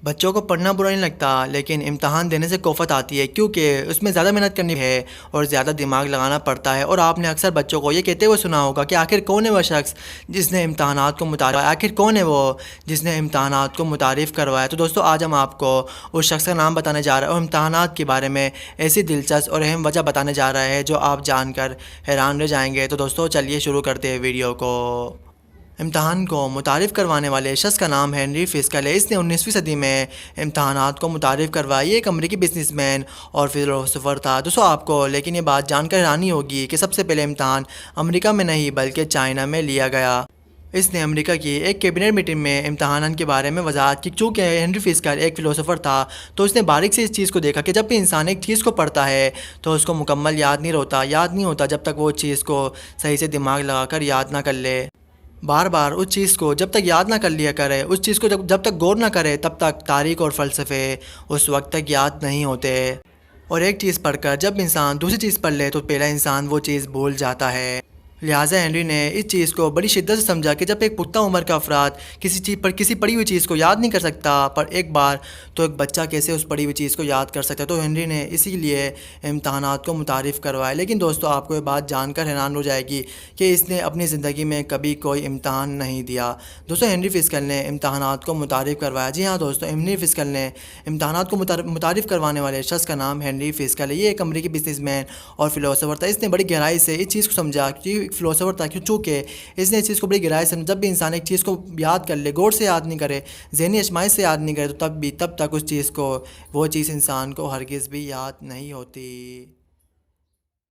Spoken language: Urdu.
بچوں کو پڑھنا برا نہیں لگتا، لیکن امتحان دینے سے کوفت آتی ہے، کیونکہ اس میں زیادہ محنت کرنی ہے اور زیادہ دماغ لگانا پڑتا ہے۔ اور آپ نے اکثر بچوں کو یہ کہتے ہوئے سنا ہوگا کہ آخر کون ہے وہ شخص جس نے امتحانات کو متعارف آخر کون ہے وہ جس نے امتحانات کو متعارف کروایا۔ تو دوستو آج ہم آپ کو اس شخص کا نام بتانے جا رہے ہیں اور امتحانات کے بارے میں ایسی دلچسپ اور اہم وجہ بتانے جا رہے ہیں جو آپ جان کر حیران رہ جائیں گے۔ تو دوستو چلیے شروع کرتے ہیں ویڈیو کو۔ امتحان کو متعارف کروانے والے شخص کا نام ہنری فسکل ہے۔ اس نے 19ویں صدی میں امتحانات کو متعارف کروایا۔ یہ ایک امریکی بزنس مین اور فلسفر تھا۔ دوستو آپ کو لیکن یہ بات جان کر حیرانی ہوگی کہ سب سے پہلے امتحان امریکہ میں نہیں بلکہ چائنا میں لیا گیا۔ اس نے امریکہ کی ایک کیبنٹ میٹنگ میں امتحانات کے بارے میں وضاحت کی۔ چونکہ ہنری فسکل ایک فلسفر تھا تو اس نے باریک سے اس چیز کو دیکھا کہ جب بھی انسان ایک چیز کو پڑھتا ہے تو اس کو مکمل یاد نہیں ہوتا جب تک وہ چیز کو صحیح سے دماغ لگا کر یاد نہ کر لے۔ بار بار اس چیز کو جب تک یاد نہ کر لیا کرے، اس چیز کو جب تک غور نہ کرے، تب تک تاریخ اور فلسفے اس وقت تک یاد نہیں ہوتے۔ اور ایک چیز پڑھ کر جب انسان دوسری چیز پڑھ لے تو پہلا انسان وہ چیز بھول جاتا ہے۔ لہٰذا ہنری نے اس چیز کو بڑی شدت سے سمجھا کہ جب ایک پختہ عمر کا افراد کسی پڑھی ہوئی چیز کو یاد نہیں کر سکتا پر ایک بار تو ایک بچہ کیسے اس پڑھی ہوئی چیز کو یاد کر سکتا ہے۔ تو ہنری نے اسی لیے امتحانات کو متعارف کروایا۔ لیکن دوستو آپ کو یہ بات جان کر حیران ہو جائے گی کہ اس نے اپنی زندگی میں کبھی کوئی امتحان نہیں دیا۔ دوستو ہنری فسکل نے امتحانات کو متعارف کروایا۔ جی ہاں دوستو، ہنری فسکل نے امتحانات کو متعارف کروانے والے شخص کا نام ہنری فسکل ہے۔ یہ ایک امریکی بزنس مین اور فلسفر تھا۔ اس نے بڑی گہرائی سے اس چیز کو سمجھا کہ فلسفر تھا چونکہ اس نے اس چیز کو بڑی گہرائی سے جب بھی انسان ایک چیز کو یاد کر لے، غور سے یاد نہیں کرے، ذہنی اشمائش سے یاد نہیں کرے تو تب تک اس چیز کو وہ چیز انسان کو ہرگز بھی یاد نہیں ہوتی۔